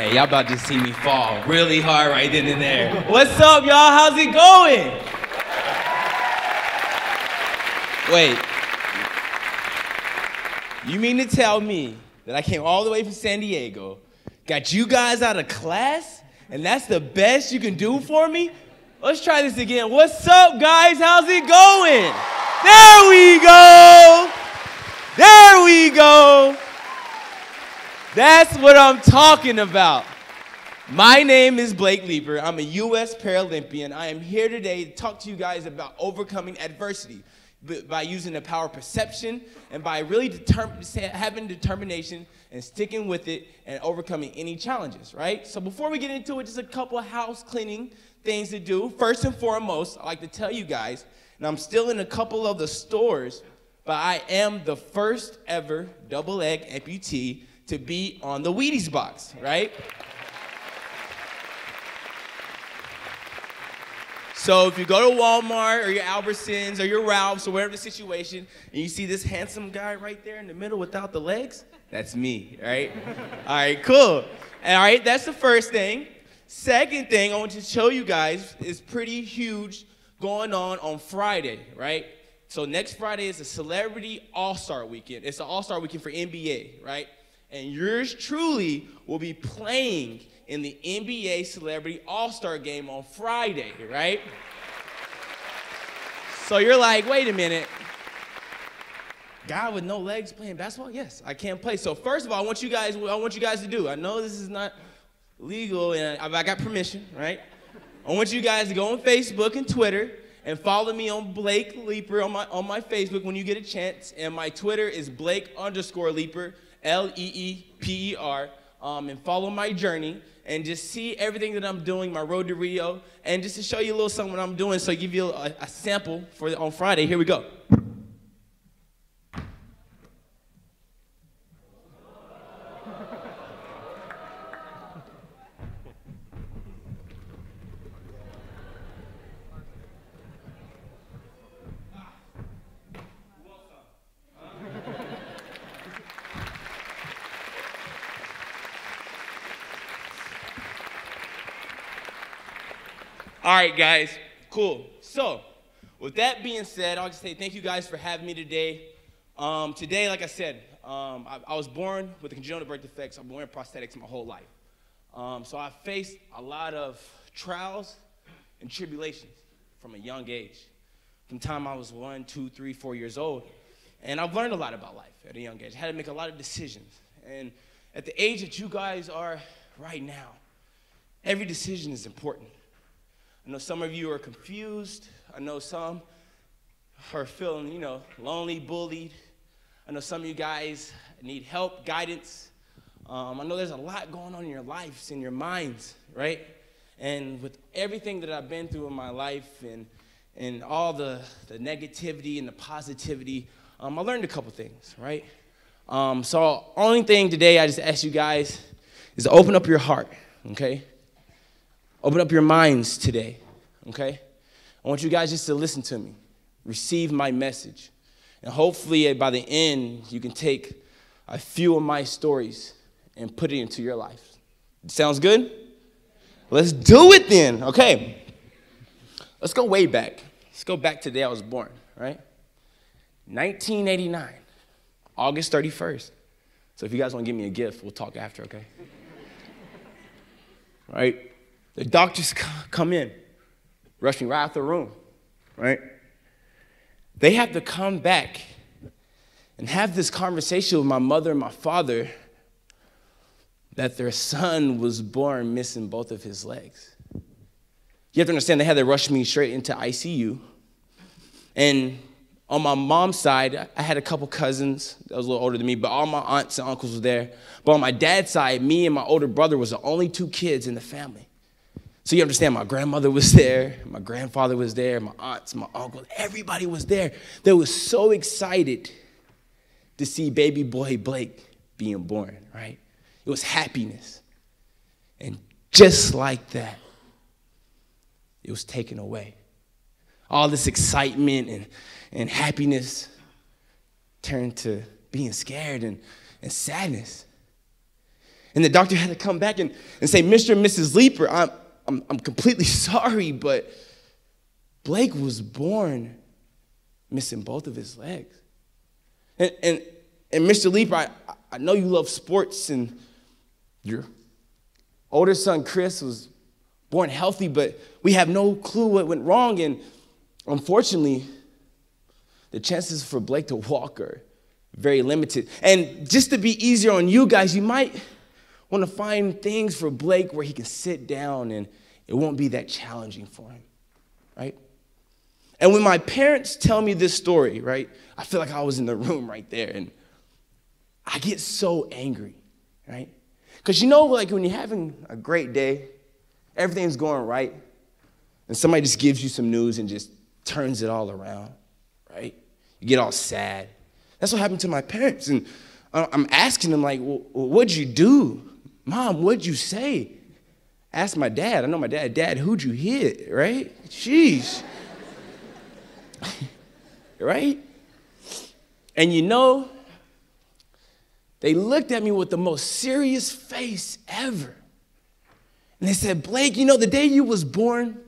Hey, y'all about to see me fall really hard right then and there. What's up, y'all? How's it going? Wait. You mean to tell me that I came all the way from San Diego, got you guys out of class, and that's the best you can do for me? Let's try this again. What's up, guys? How's it going? There we go. There we go. That's what I'm talking about. My name is Blake Leeper. I'm a U.S. Paralympian. I am here today to talk to you guys about overcoming adversity by using the power of perception and by really having determination and sticking with it and overcoming any challenges, right? So before we get into it, just a couple of house cleaning things to do. First and foremost, I like to tell you guys, and I'm still in a couple of the stores, but I am the first ever double leg amputee to be on the Wheaties box, right? So if you go to Walmart or your Albertsons or your Ralph's or whatever the situation, and you see this handsome guy right there in the middle without the legs, that's me, right? All right, cool. All right, that's the first thing. Second thing I want to show you guys is pretty huge going on Friday, right? So next Friday is a Celebrity All-Star Weekend. It's an All-Star Weekend for NBA, right? And yours truly will be playing in the NBA Celebrity All-Star Game on Friday, right? So you're like, wait a minute. Guy with no legs playing basketball? Yes, I can't play. So first of all, I want you guys to do. I know this is not legal, and I got permission, right? I want you guys to go on Facebook and Twitter and follow me on Blake Leeper on my Facebook when you get a chance. And my Twitter is Blake_Leeper, Leeper, and follow my journey and just see everything that I'm doing, my road to Rio, and just to show you a little something what I'm doing, so I give you a sample for on Friday. Here we go. All right, guys, cool. So, with that being said, I'll just say thank you guys for having me today. Today, like I said, I was born with a congenital birth defect, so I've been wearing prosthetics my whole life. So I faced a lot of trials and tribulations from a young age. From the time I was 1, 2, 3, 4 years old. And I've learned a lot about life at a young age. I had to make a lot of decisions. And at the age that you guys are right now, every decision is important. I know some of you are confused. I know some are feeling, lonely, bullied. I know some of you guys need help, guidance. I know there's a lot going on in your lives, in your minds, right? And with everything that I've been through in my life and all the negativity and the positivity, I learned a couple things, right? So only thing today I just ask you guys is to open up your heart, okay? Open up your minds today, okay? I want you guys just to listen to me, receive my message, and hopefully by the end, you can take a few of my stories and put it into your life. Sounds good? Let's do it then, okay? Let's go way back. Let's go back to the day I was born, right? 1989, August 31st. So if you guys want to give me a gift, we'll talk after, okay? Right? The doctors come in, rush me right out the room, right? They have to come back and have this conversation with my mother and my father that their son was born missing both of his legs. You have to understand, they had to rush me straight into ICU. And on my mom's side, I had a couple cousins that was a little older than me, but all my aunts and uncles were there. But on my dad's side, me and my older brother was the only 2 kids in the family. So you understand, my grandmother was there, my grandfather was there, my aunts, my uncles, everybody was there. They were so excited to see baby boy Blake being born, right? It was happiness. And just like that, it was taken away. All this excitement and happiness turned to being scared and sadness. And the doctor had to come back and say, Mr. and Mrs. Leeper, I'm completely sorry, but Blake was born missing both of his legs. And Mr. Leeper, I know you love sports, and your older son, Chris, was born healthy, but we have no clue what went wrong. And unfortunately, the chances for Blake to walk are very limited. And just to be easier on you guys, you might want to find things for Blake where he can sit down and it won't be that challenging for him, right? And when my parents tell me this story, right, I feel like I was in the room right there, and I get so angry, right? Because like when you're having a great day, everything's going right, and somebody just gives you some news and just turns it all around, right? You get all sad. That's what happened to my parents. And I'm asking them, like, well, what'd you do? Mom, what'd you say? Ask my dad. I know my dad. Dad, who'd you hit, right? Jeez. Right? And they looked at me with the most serious face ever. And they said, Blake, the day you was born,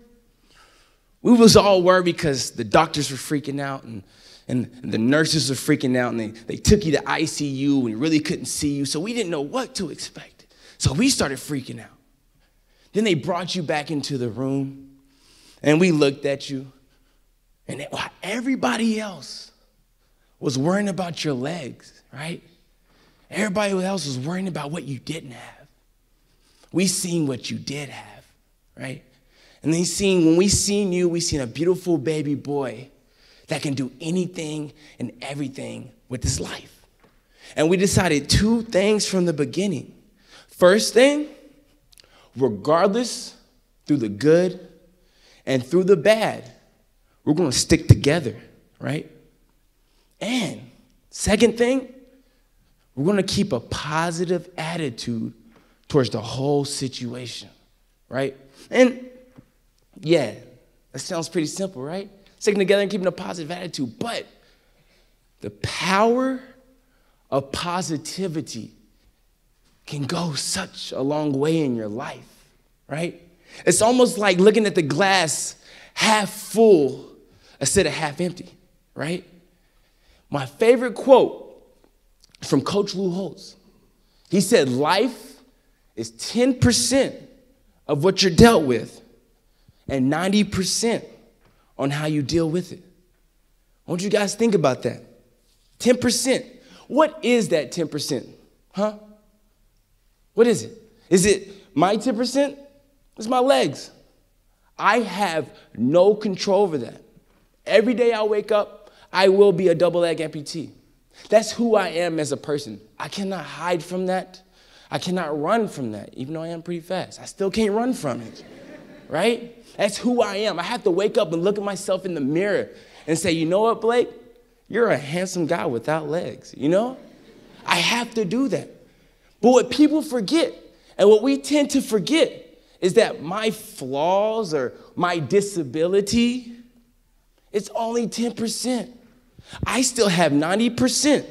we was all worried because the doctors were freaking out and the nurses were freaking out, and they took you to ICU and we really couldn't see you, so we didn't know what to expect. So we started freaking out. Then they brought you back into the room, and we looked at you, and while everybody else was worrying about your legs, right? Everybody else was worrying about what you didn't have. We seen what you did have, right? And when we seen you, we seen a beautiful baby boy that can do anything and everything with his life. And we decided two things from the beginning. First thing, regardless, through the good and through the bad, we're going to stick together, right? And second thing, we're going to keep a positive attitude towards the whole situation, right? And yeah, that sounds pretty simple, right? Sticking together and keeping a positive attitude. But the power of positivity can go such a long way in your life, right? It's almost like looking at the glass half full instead of half empty, right? My favorite quote from Coach Lou Holtz. He said, life is 10% of what you're dealt with and 90% on how you deal with it. I want you guys to think about that. 10%. What is that 10%? Huh? What is it? Is it my 10%? It's my legs. I have no control over that. Every day I wake up, I will be a double leg amputee. That's who I am as a person. I cannot hide from that. I cannot run from that, even though I am pretty fast. I still can't run from it, right? That's who I am. I have to wake up and look at myself in the mirror and say, you know what, Blake? You're a handsome guy without legs, I have to do that. But what people forget, and what we tend to forget, is that my flaws or my disability, it's only 10%. I still have 90%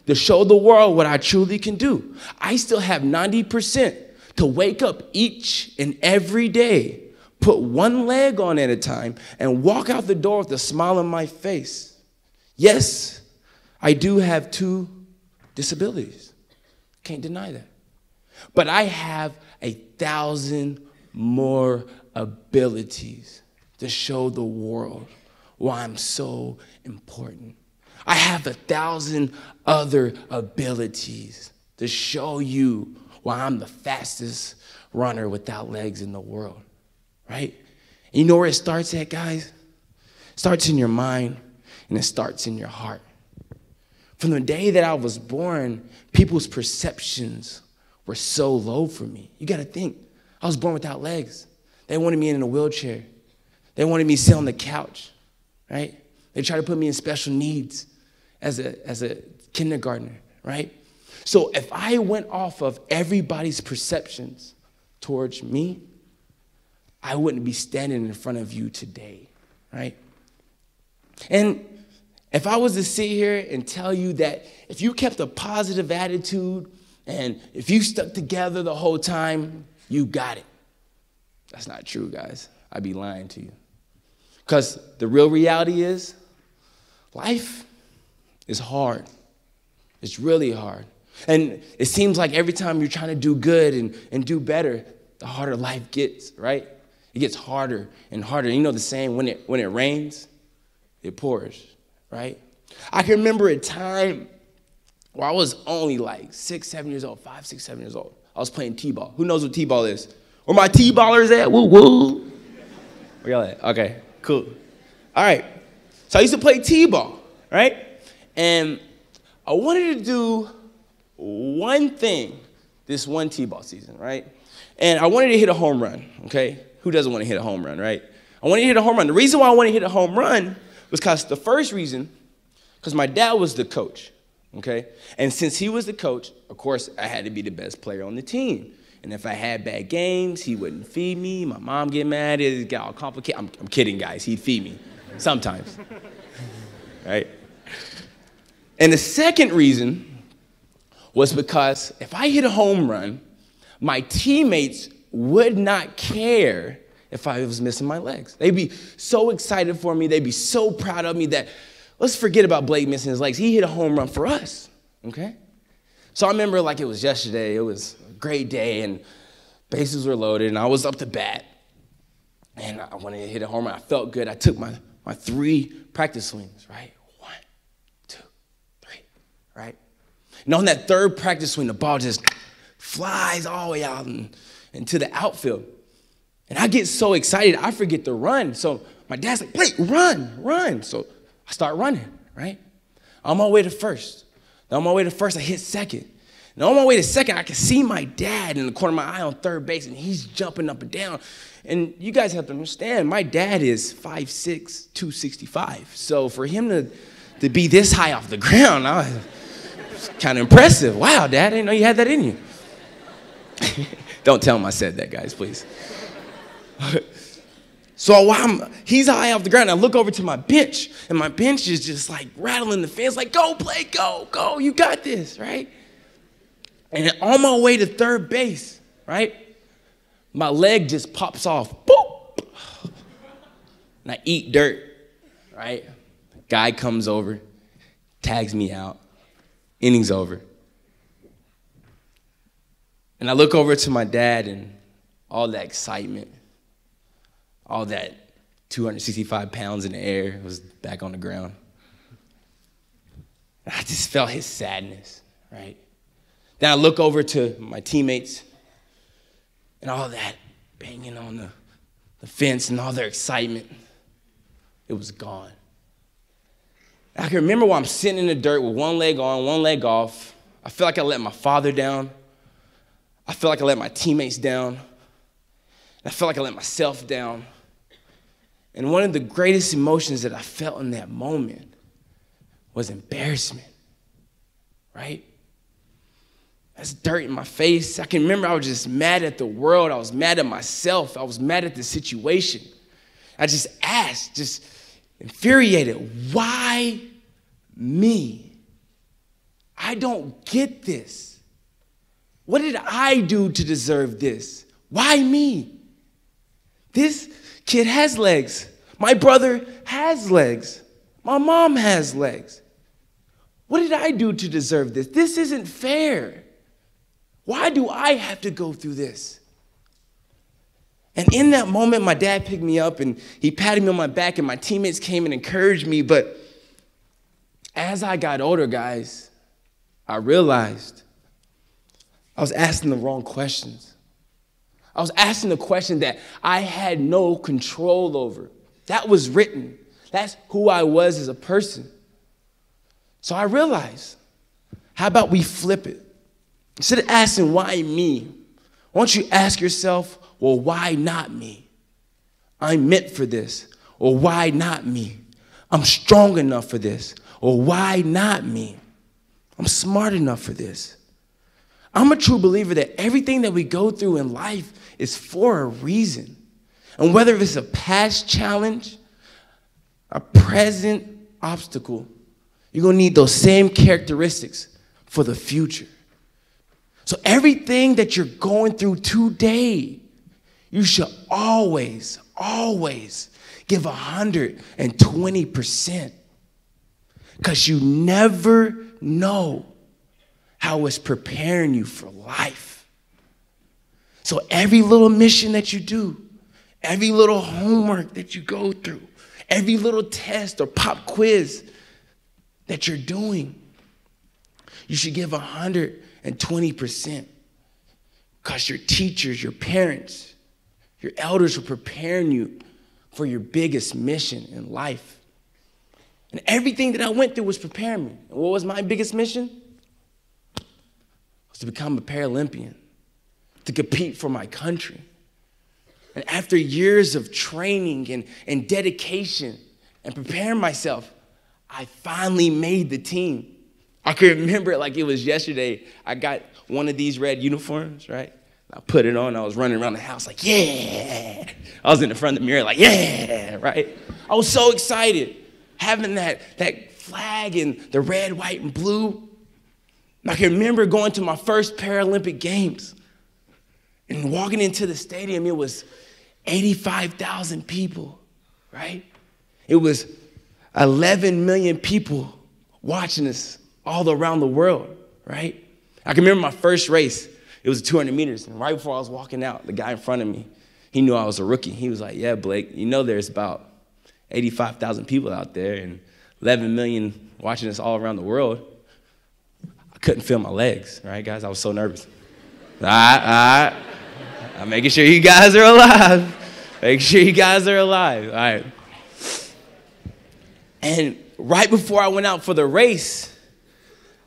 to show the world what I truly can do. I still have 90% to wake up each and every day, put one leg on at a time, and walk out the door with a smile on my face. Yes, I do have 2 disabilities. Can't deny that. But I have 1,000 more abilities to show the world why I'm so important. I have 1,000 other abilities to show you why I'm the fastest runner without legs in the world, right? And you know where it starts at, guys? It starts in your mind, and it starts in your heart. From the day that I was born, people's perceptions were so low for me. You got to think, I was born without legs. They wanted me in a wheelchair. They wanted me to sit on the couch, right? They tried to put me in special needs as a kindergartner, right? So if I went off of everybody's perceptions towards me, I wouldn't be standing in front of you today, right? And if I was to sit here and tell you that if you kept a positive attitude And if you stuck together the whole time, you got it. That's not true, guys. I'd be lying to you. Because the real reality is, life is hard. It's really hard. And it seems like every time you're trying to do good and do better, the harder life gets, right? It gets harder and harder. You know the saying, when it rains, it pours, right? I can remember a time where I was only like 6, 7 years old, 5, 6, 7 years old. I was playing T-ball. Who knows what T-ball is? Where my T-ballers at? Woo, woo. Where y'all at? Okay, cool. All right. So I used to play T-ball, right? And I wanted to do one thing this one T-ball season, right? And I wanted to hit a home run, okay? Who doesn't want to hit a home run, right? I wanted to hit a home run. The reason why I wanted to hit a home run was because my dad was the coach, okay? And since he was the coach, of course, I had to be the best player on the team. And if I had bad games, he wouldn't feed me. My mom get mad. It got all complicated. I'm kidding, guys. He'd feed me sometimes, right? And the second reason was because if I hit a home run, my teammates would not care if I was missing my legs. They'd be so excited for me. They'd be so proud of me that, let's forget about Blake missing his legs. He hit a home run for us, okay? So I remember like it was yesterday. It was a great day, and bases were loaded, and I was up to bat. And I wanted to hit a home run. I felt good. I took my 3 practice swings, right? 1, 2, 3, right? And on that 3rd practice swing, the ball just flies all the way out into the outfield. And I get so excited, I forget to run. So my dad's like, Blake, run. So I start running, right? On my way to first. Now on my way to first, I hit second. Now on my way to second, I can see my dad in the corner of my eye on 3rd base, and he's jumping up and down. And you guys have to understand, my dad is 5'6", 265. So for him to be this high off the ground, it's kind of impressive. Wow, Dad, I didn't know you had that in you. Don't tell him I said that, guys, please. So while he's high off the ground, I look over to my bench, and my bench is just like rattling the fans, like, go, Blake, go, you got this, right? And on my way to 3rd base, right, my leg just pops off, boop, and I eat dirt, right? Guy comes over, tags me out, inning's over. And I look over to my dad, and all that excitement, all that 265 pounds in the air was back on the ground. And I just felt his sadness, right? Then I look over to my teammates, and all that banging on the fence and all their excitement, it was gone. I can remember while I'm sitting in the dirt with one leg on, one leg off. I feel like I let my father down. I feel like I let my teammates down. I feel like I let myself down. And one of the greatest emotions that I felt in that moment was embarrassment, right? That's dirt in my face. I can remember I was just mad at the world. I was mad at myself. I was mad at the situation. I just asked, just infuriated, why me? I don't get this. What did I do to deserve this? Why me? This kid has legs. My brother has legs. My mom has legs. What did I do to deserve this? This isn't fair. Why do I have to go through this? And in that moment, my dad picked me up and he patted me on my back, and my teammates came and encouraged me. But as I got older, guys, I realized I was asking the wrong questions. I was asking the question that I had no control over. That was written. That's who I was as a person. So I realized, how about we flip it? Instead of asking, why me? Why don't you ask yourself, well, why not me? I'm meant for this. Or why not me? I'm strong enough for this. Or why not me? I'm smart enough for this. I'm a true believer that everything that we go through in life is for a reason. And whether it's a past challenge, a present obstacle, you're going to need those same characteristics for the future. So everything that you're going through today, you should always, always give 120%. Because you never know how it's preparing you for life. So every little mission that you do, every little homework that you go through, every little test or pop quiz that you're doing, you should give 120%. Because your teachers, your parents, your elders are preparing you for your biggest mission in life. And everything that I went through was preparing me. And what was my biggest mission? Was to become a Paralympian, to compete for my country. And after years of training and dedication and preparing myself, I finally made the team. I can remember it like it was yesterday. I got one of these red uniforms, right? I put it on. I was running around the house like, yeah. I was in the front of the mirror like, yeah, right? I was so excited. Having that flag in the red, white, and blue. I can remember going to my first Paralympic Games and walking into the stadium. It was 85,000 people, right? It was 11 million people watching us all around the world, right? I can remember my first race. It was 200 meters. And right before I was walking out, the guy in front of me, he knew I was a rookie. He was like, yeah, Blake, you know there's about 85,000 people out there and 11 million watching us all around the world. I couldn't feel my legs, right, guys? I was so nervous. All right. I'm making sure you guys are alive. Make sure you guys are alive. All right. And right before I went out for the race,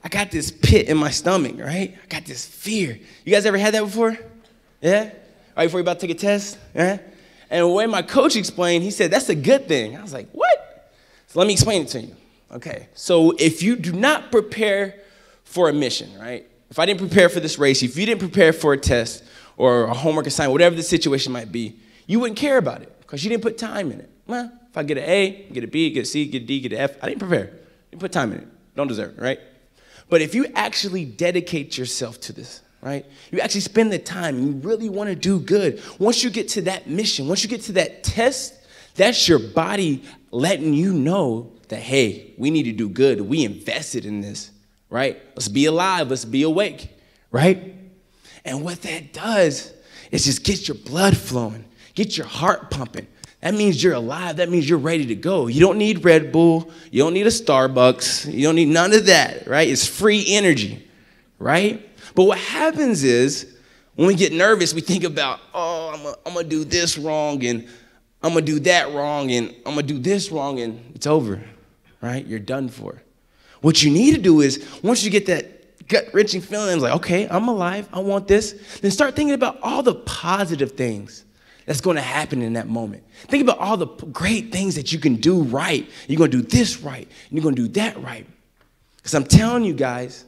I got this pit in my stomach, right? I got this fear. You guys ever had that before? Yeah? Right before you're about to take a test? Yeah? And the way my coach explained, he said, that's a good thing. I was like, what? So let me explain it to you. Okay, so if you do not prepare for a mission, right? If I didn't prepare for this race, if you didn't prepare for a test or a homework assignment, whatever the situation might be, you wouldn't care about it because you didn't put time in it. Well, if I get an A, get a B, get a C, get a D, get an F, I didn't prepare. Didn't put time in it. Don't deserve it, right? But if you actually dedicate yourself to this, right? You actually spend the time and you really want to do good. Once you get to that mission, once you get to that test, that's your body letting you know that, hey, we need to do good. We invested in this, right? Let's be alive. Let's be awake, right? And what that does is just get your blood flowing, get your heart pumping. That means you're alive. That means you're ready to go. You don't need Red Bull. You don't need a Starbucks. You don't need none of that, right? It's free energy, right? But what happens is when we get nervous, we think about, oh, I'm going to do this wrong, and I'm going to do that wrong, and I'm going to do this wrong, and it's over, right? You're done for. What you need to do is once you get that gut-wrenching feeling, like, okay, I'm alive, I want this, then start thinking about all the positive things that's going to happen in that moment. Think about all the great things that you can do right. You're going to do this right, and you're going to do that right. Because I'm telling you guys,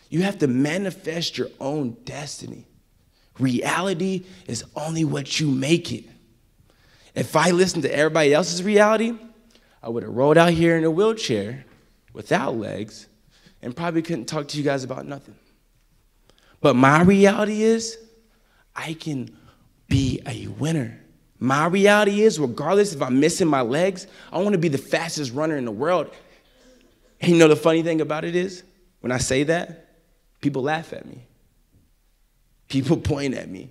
you have to manifest your own destiny. Reality is only what you make it. If I listened to everybody else's reality, I would have rolled out here in a wheelchair without legs and probably couldn't talk to you guys about nothing. But my reality is I can be a winner. My reality is, regardless if I'm missing my legs, I want to be the fastest runner in the world. And you know the funny thing about it is, when I say that, people laugh at me. People point at me.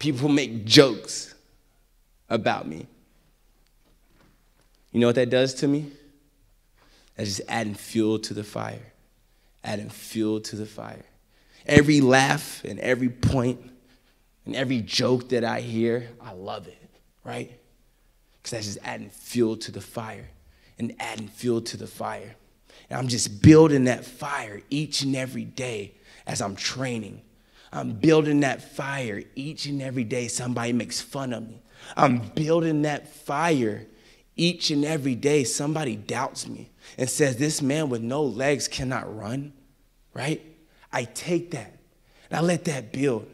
People make jokes about me. You know what that does to me? That's just adding fuel to the fire. Adding fuel to the fire. Every laugh and every point and every joke that I hear, I love it, right? Because that's just adding fuel to the fire and adding fuel to the fire. And I'm just building that fire each and every day as I'm training. I'm building that fire each and every day somebody makes fun of me. I'm building that fire each and every day somebody doubts me and says, this man with no legs cannot run, right? I take that and I let that build.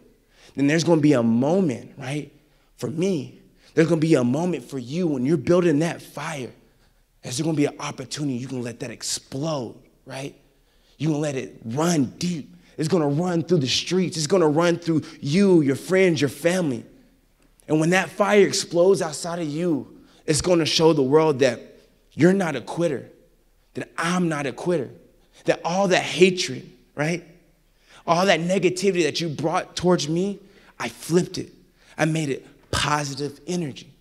Then there's going to be a moment, right, for me. There's going to be a moment for you when you're building that fire. There's going to be an opportunity. You can let that explode, right? You can let it run deep. It's going to run through the streets. It's going to run through you, your friends, your family. And when that fire explodes outside of you, it's going to show the world that you're not a quitter, that I'm not a quitter, that all that hatred, right? All that negativity that you brought towards me, I flipped it. I made it positive energy.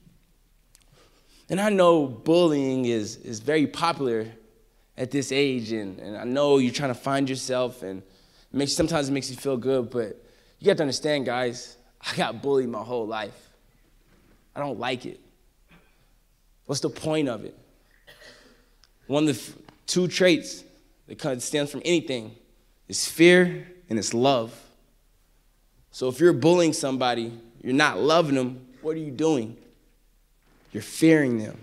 And I know bullying is very popular at this age, and I know you're trying to find yourself, and sometimes it makes you feel good, but you have to understand, guys, I got bullied my whole life. I don't like it. What's the point of it? One of the two traits that stems from anything is fear and it's love. So if you're bullying somebody, you're not loving them, what are you doing? You're fearing them.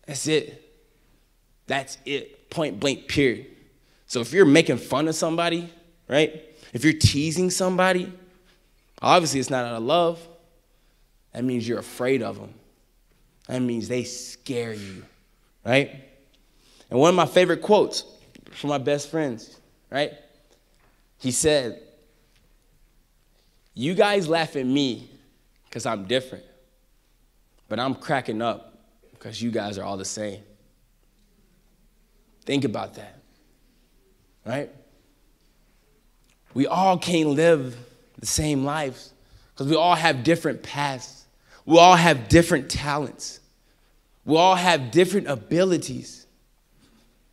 That's it. That's it. Point blank, period. So if you're making fun of somebody, right? If you're teasing somebody, obviously it's not out of love. That means you're afraid of them. That means they scare you, right? And one of my favorite quotes from my best friends, right? He said, "You guys laugh at me because I'm different, but I'm cracking up because you guys are all the same." Think about that, right? We all can't live the same lives because we all have different paths. We all have different talents. We all have different abilities.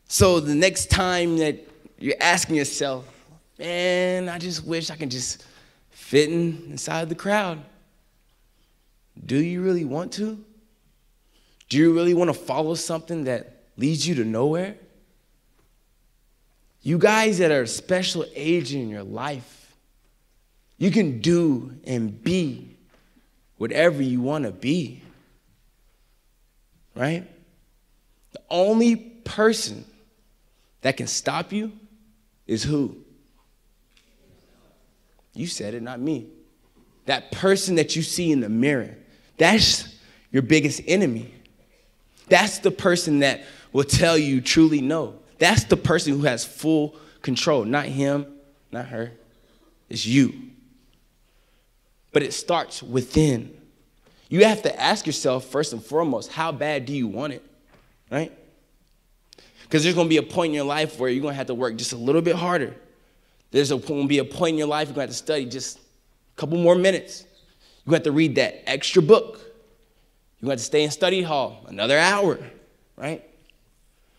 So the next time that you're asking yourself, man, I just wish I could just fit inside the crowd. Do you really want to? Do you really want to follow something that leads you to nowhere? You guys at a special age in your life, you can do and be whatever you want to be, right? The only person that can stop you is who? You said it, not me. That person that you see in the mirror, that's your biggest enemy. That's the person that will tell you truly no. That's the person who has full control, not him, not her. It's you. But it starts within. You have to ask yourself, first and foremost, how bad do you want it, right? Because there's going to be a point in your life where you're going to have to work just a little bit harder. There's going to be a point in your life you're going to have to study just a couple more minutes. You're going to have to read that extra book. You're going to have to stay in study hall another hour, right?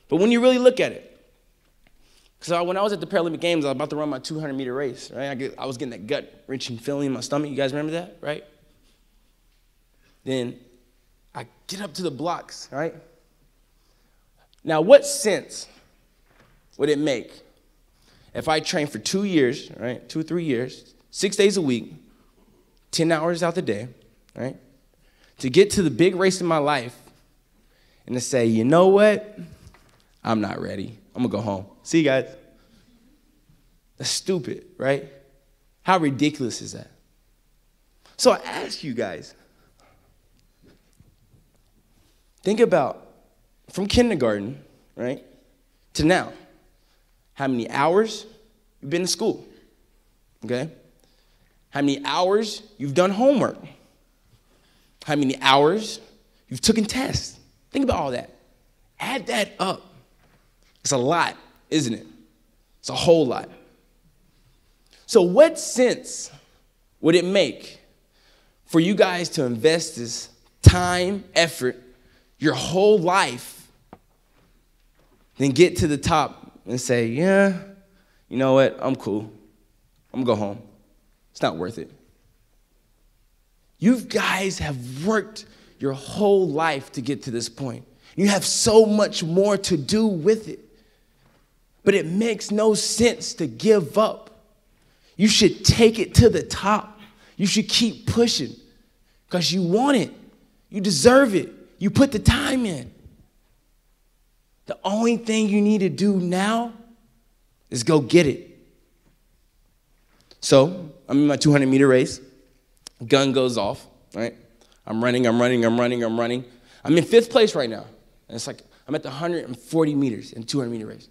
But when you really look at it, because when I was at the Paralympic Games, I was about to run my 200-meter race, right? I was getting that gut-wrenching feeling in my stomach. You guys remember that, right? Then I get up to the blocks, right? Now, what sense would it make if I trained for 2 years, right? 2 or 3 years, 6 days a week, 10 hours out the day, right? To get to the big race in my life and to say, you know what? I'm not ready. I'm going to go home. See you guys. That's stupid, right? How ridiculous is that? So I ask you guys, think about from kindergarten, right, to now, how many hours you've been in school, okay? How many hours you've done homework? How many hours you've taken tests? Think about all that. Add that up. It's a lot, isn't it? It's a whole lot. So what sense would it make for you guys to invest this time, effort, your whole life, then get to the top and say, yeah, you know what, I'm cool. I'm gonna go home. It's not worth it. You guys have worked your whole life to get to this point. You have so much more to do with it. But it makes no sense to give up. You should take it to the top. You should keep pushing because you want it. You deserve it. You put the time in. The only thing you need to do now is go get it. So I'm in my 200-meter race. Gun goes off, right? I'm running. I'm in 5th place right now. And it's like I'm at the 140 meters in 200-meter race.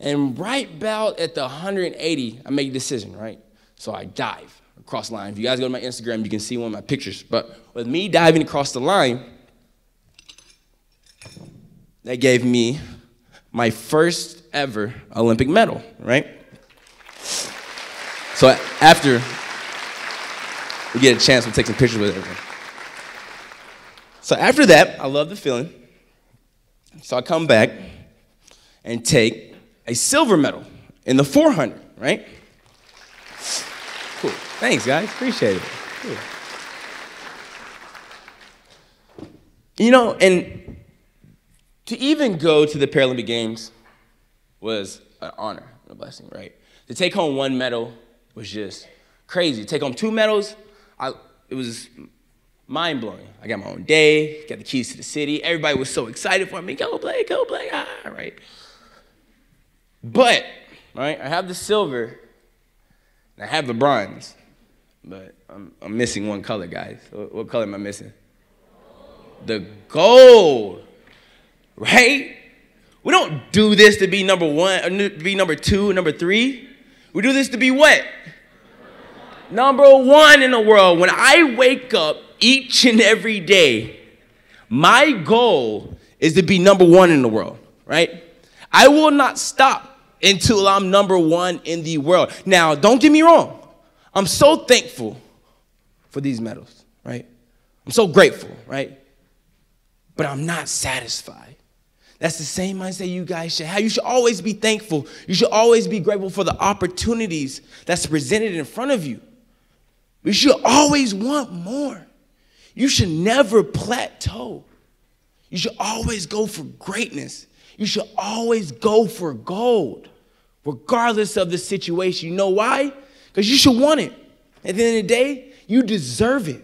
And right about at the 180, I make a decision, right? So I dive across the line. If you guys go to my Instagram, you can see one of my pictures. But with me diving across the line, that gave me my first ever Olympic medal, right? So after we get a chance, we'll take some pictures with everyone. So after that, I love the feeling. So I come back and take a silver medal in the 400, right? Cool. Thanks, guys. Appreciate it. Cool. You know, and to even go to the Paralympic Games was an honor, a blessing, right? To take home one medal was just crazy. To take home 2 medals, it was mind-blowing. I got my own day, got the keys to the city. Everybody was so excited for me. Go, Blake, right? But, right, I have the silver, and I have the bronze, but I'm missing one color, guys. What color am I missing? The gold, right? We don't do this to be number 1, or to be number 2, number 3. We do this to be what? Number 1 in the world. When I wake up each and every day, my goal is to be number 1 in the world, right? I will not stop until I'm number 1 in the world. Now, don't get me wrong. I'm so thankful for these medals, right? I'm so grateful, right? But I'm not satisfied. That's the same mindset you guys should have. You should always be thankful. You should always be grateful for the opportunities that's presented in front of you. You should always want more. You should never plateau. You should always go for greatness. You should always go for gold, regardless of the situation. You know why? Because you should want it. At the end of the day, you deserve it.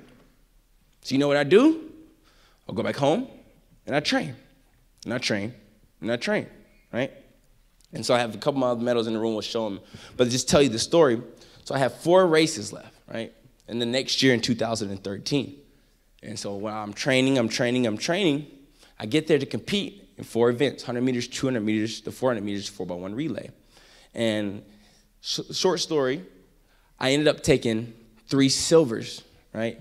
So you know what I do? I'll go back home, and I train. And I train, and I train, right? And so I have a couple of medals in the room. We'll show them. But just tell you the story. So I have 4 races left, right? And the next year in 2013. And so when I'm training, I get there to compete in 4 events, 100 meters, 200 meters, the 400 meters, 4x1 relay. And short story, I ended up taking 3 silvers, right?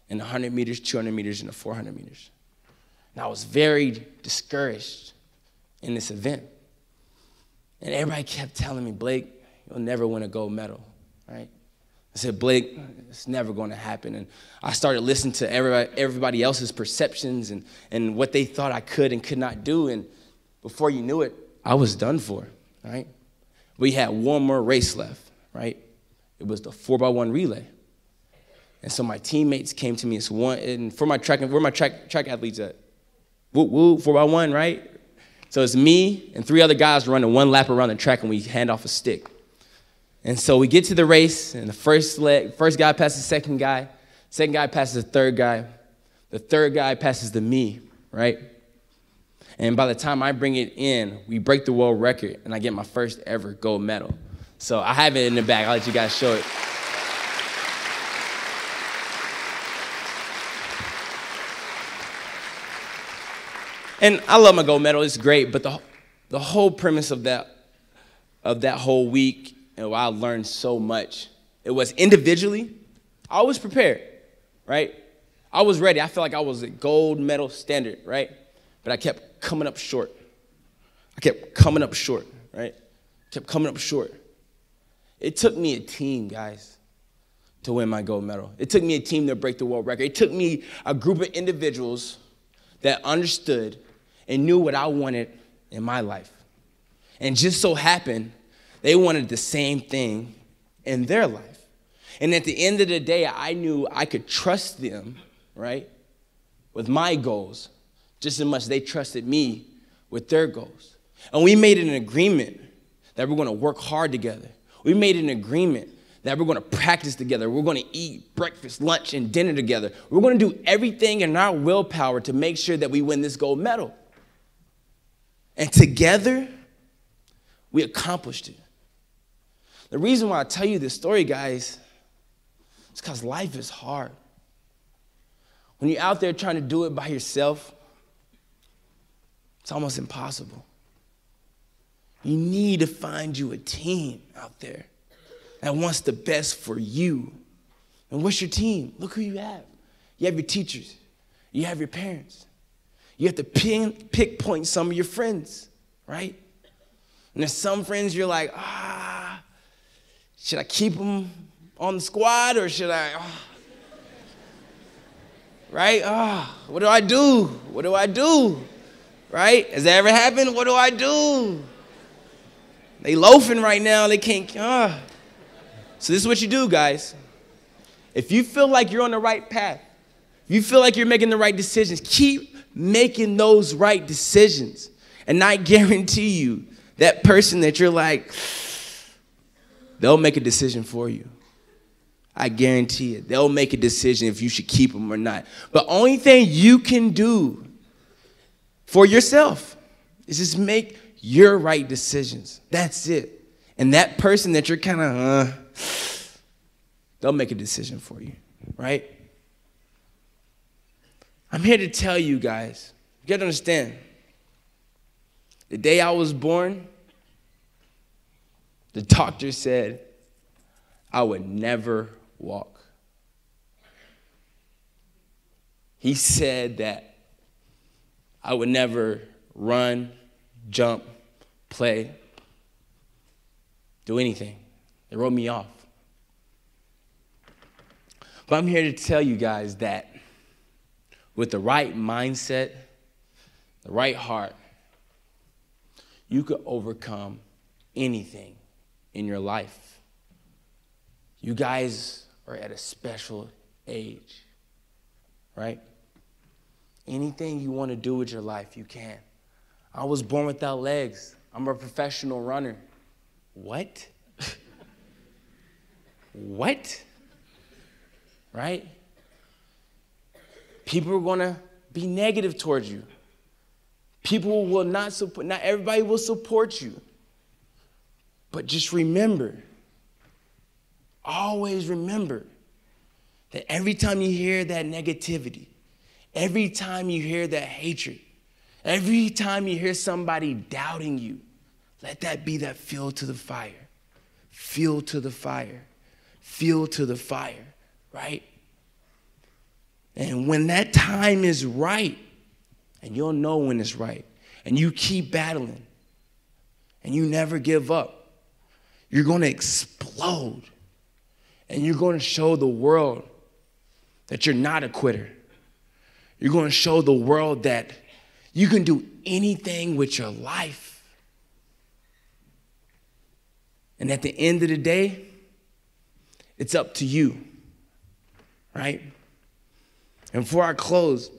In the 100 meters, 200 meters, and the 400 meters. And I was very discouraged in this event. And everybody kept telling me, Blake, you'll never win a gold medal, right? I said, Blake, it's never going to happen. And I started listening to everybody else's perceptions and what they thought I could and could not do. And before you knew it, I was done for, right? We had one more race left, right? It was the 4x1 relay. And so my teammates came to me and for my track, where my track athletes at? Woo, woo, 4x1, right? So it's me and 3 other guys running 1 lap around the track, and we hand off a stick. And so we get to the race, and the first guy passes the second guy passes the third guy passes to me, right? And by the time I bring it in, we break the world record, and I get my first ever gold medal. So I have it in the bag. I'll let you guys show it. And I love my gold medal. It's great. But the whole premise of that whole week, and I learned so much. It was individually, I was prepared, right? I was ready. I felt like I was a gold medal standard, right? But I kept coming up short. Right? Kept coming up short. It took me a team, guys, to win my gold medal. It took me a team to break the world record. It took me a group of individuals that understood and knew what I wanted in my life. And just so happened, they wanted the same thing in their life. And at the end of the day, I knew I could trust them, right, with my goals, just as much as they trusted me with their goals. And we made an agreement that we're going to work hard together. We made an agreement that we're going to practice together. We're going to eat breakfast, lunch, and dinner together. We're going to do everything in our willpower to make sure that we win this gold medal. And together, we accomplished it. The reason why I tell you this story, guys, is because life is hard. When you're out there trying to do it by yourself, it's almost impossible. You need to find you a team out there that wants the best for you. And what's your team? Look who you have. You have your teachers. You have your parents. You have to pick some of your friends, right? And there's some friends you're like, should I keep them on the squad or should I, right? What do I do? What do I do? Right? Has that ever happened? What do I do? They loafing right now. They can't. So this is what you do, guys. If you feel like you're on the right path, if you feel like you're making the right decisions, keep making those right decisions. And I guarantee you, that person that you're like, they'll make a decision for you. I guarantee it. They'll make a decision if you should keep them or not. But only thing you can do for yourself is just make your right decisions. That's it. And that person that you're kind of, they'll make a decision for you, right? I'm here to tell you guys, you got to understand, the day I was born, the doctor said I would never walk. He said that I would never run, jump, play, do anything. They wrote me off. But I'm here to tell you guys that with the right mindset, the right heart, you could overcome anything in your life. You guys are at a special age, right? Anything you want to do with your life, you can. I was born without legs. I'm a professional runner. What? What? Right? People are going to be negative towards you. People will not support, not everybody will support you. But just remember, always remember that every time you hear that negativity, every time you hear that hatred, every time you hear somebody doubting you, let that be that fuel to the fire. Fuel to the fire. Fuel to the fire, right? And when that time is right, and you'll know when it's right, and you keep battling, and you never give up, you're going to explode. And you're going to show the world that you're not a quitter. You're going to show the world that you can do anything with your life. And at the end of the day, it's up to you, right? And before I close,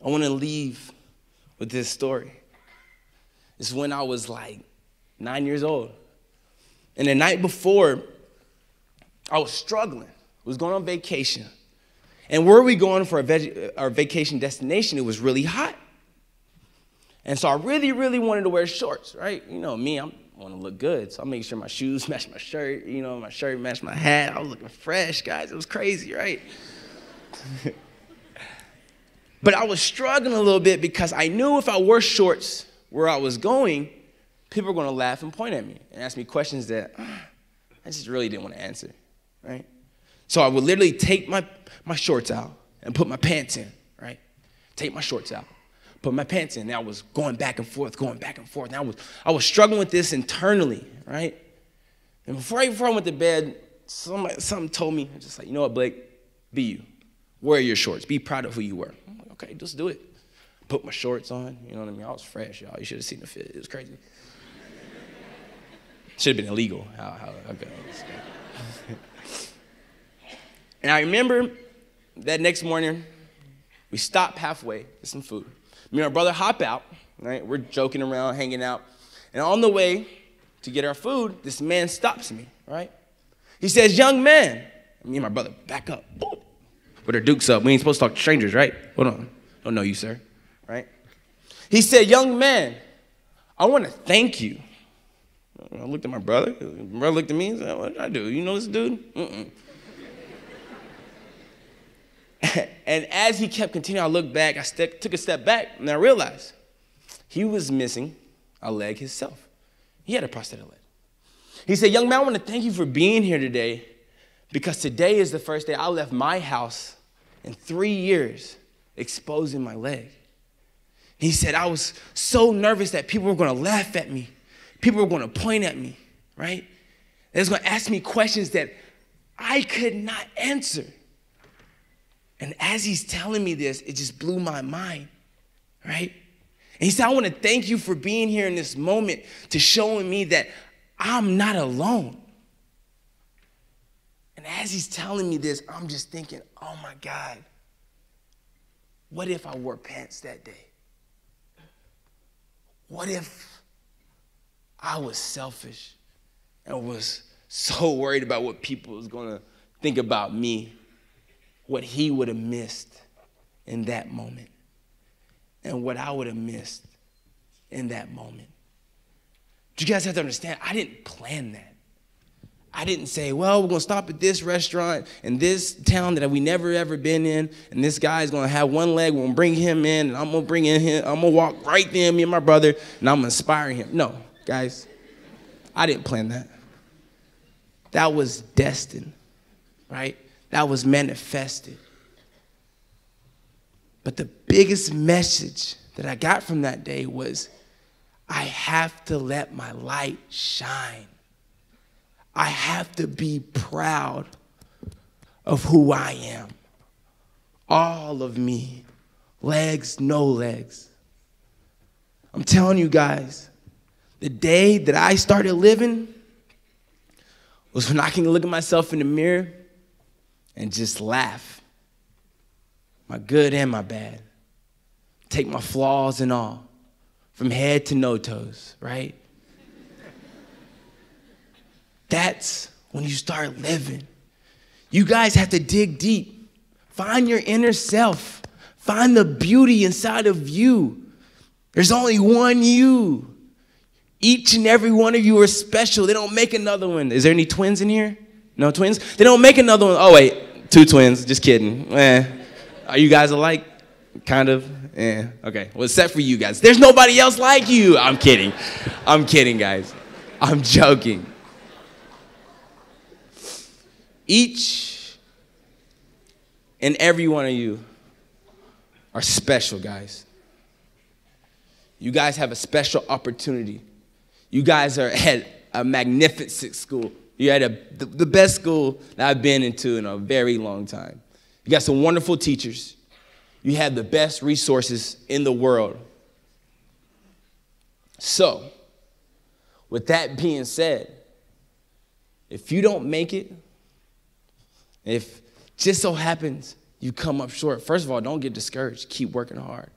I want to leave with this story. It's when I was like 9 years old. And the night before, I was struggling. I was going on vacation. And where we going for our vacation destination, it was really hot. And so I really, really wanted to wear shorts, right? You know me, I want to look good. So I made sure my shoes matched my shirt. You know, my shirt matched my hat. I was looking fresh, guys. It was crazy, right? But I was struggling a little bit because I knew if I wore shorts where I was going, people were going to laugh and point at me and ask me questions that I just really didn't want to answer, right? So I would literally take my shorts out and put my pants in, right? Take my shorts out, put my pants in. And I was going back and forth, going back and forth. And I was struggling with this internally, right? And before I went to bed, something told me, just like, you know what, Blake? Be you. Wear your shorts. Be proud of who you were. I'm like, okay, just do it. Put my shorts on. You know what I mean? I was fresh, y'all. You should have seen the fit. It was crazy. Should have been illegal. Okay. And I remember that next morning, we stopped halfway, get some food. Me and my brother hop out, right? We're joking around, hanging out. And on the way to get our food, this man stops me, right? He says, young man. And me and my brother back up. Boom. With our dukes up. We ain't supposed to talk to strangers, right? Hold on. Don't know you, sir. Right? He said, young man, I want to thank you. I looked at my brother. My brother looked at me and said, what did I do? You know this dude? Mm-mm. And as he kept continuing, I looked back. I took a step back, and I realized he was missing a leg himself. He had a prosthetic leg. He said, young man, I want to thank you for being here today because today is the first day I left my house in 3 years exposing my leg. He said, I was so nervous that people were going to laugh at me. People were going to point at me, right? They was going to ask me questions that I could not answer. And as he's telling me this, it just blew my mind, right? And he said, I want to thank you for being here in this moment to showing me that I'm not alone. And as he's telling me this, I'm just thinking, oh my God, what if I wore pants that day? What if I was selfish and was so worried about what people was going to think about me, what he would have missed in that moment, and what I would have missed in that moment. But you guys have to understand, I didn't plan that. I didn't say, well, we're going to stop at this restaurant in this town that we never ever been in, and this guy's going to have one leg, we're going to bring him in, and I'm going to bring in him, I'm going to walk right there, me and my brother, and I'm inspiring him. No, guys, I didn't plan that. That was destined, right? That was manifested. But the biggest message that I got from that day was, I have to let my light shine. I have to be proud of who I am. All of me. Legs, no legs. I'm telling you guys, the day that I started living was when I can look at myself in the mirror and just laugh. My good and my bad. Take my flaws and all. From head to no toes, right? That's when you start living. You guys have to dig deep. Find your inner self. Find the beauty inside of you. There's only one you. Each and every one of you are special. They don't make another one. Is there any twins in here? No twins? They don't make another one. Oh, wait. 2 twins. Just kidding. Are you guys alike? Kind of. Okay. Well, except for you guys. There's nobody else like you. I'm kidding. I'm kidding, guys. I'm joking. Each and every one of you are special, guys. You guys have a special opportunity. You guys are at a magnificent school. You're at the best school that I've been into in a very long time. You got some wonderful teachers. You have the best resources in the world. So, with that being said, if you don't make it, if just so happens you come up short, first of all, don't get discouraged. Keep working hard.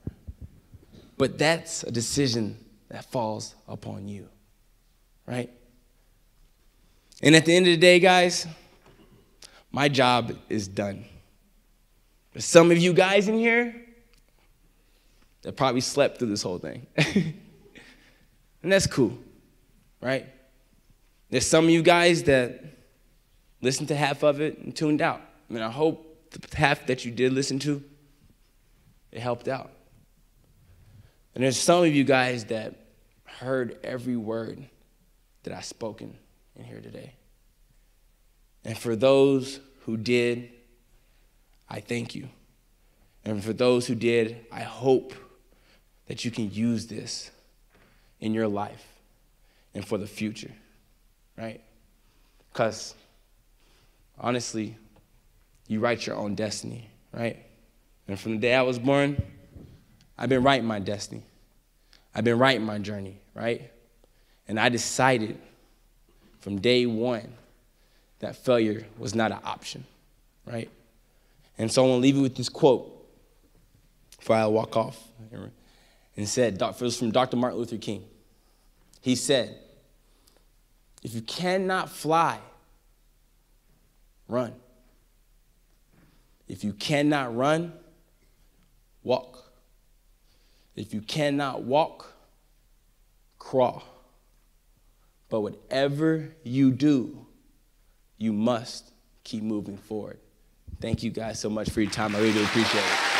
But that's a decision that falls upon you, right? And at the end of the day, guys, my job is done. There's some of you guys in here that probably slept through this whole thing. And that's cool, right? There's some of you guys that listened to half of it and tuned out. I mean, I hope the half that you did listen to, it helped out. And there's some of you guys that heard every word that I've spoken in here today. And for those who did, I thank you. And for those who did, I hope that you can use this in your life and for the future, right? Because honestly, you write your own destiny, right? And from the day I was born, I've been writing my destiny. I've been writing my journey, right? And I decided from day one that failure was not an option, right? And so I want to leave you with this quote before I walk off. And said, it was from Dr. Martin Luther King. He said, if you cannot fly, run. If you cannot run, walk. If you cannot walk, crawl. But whatever you do, you must keep moving forward. Thank you guys so much for your time. I really do appreciate it.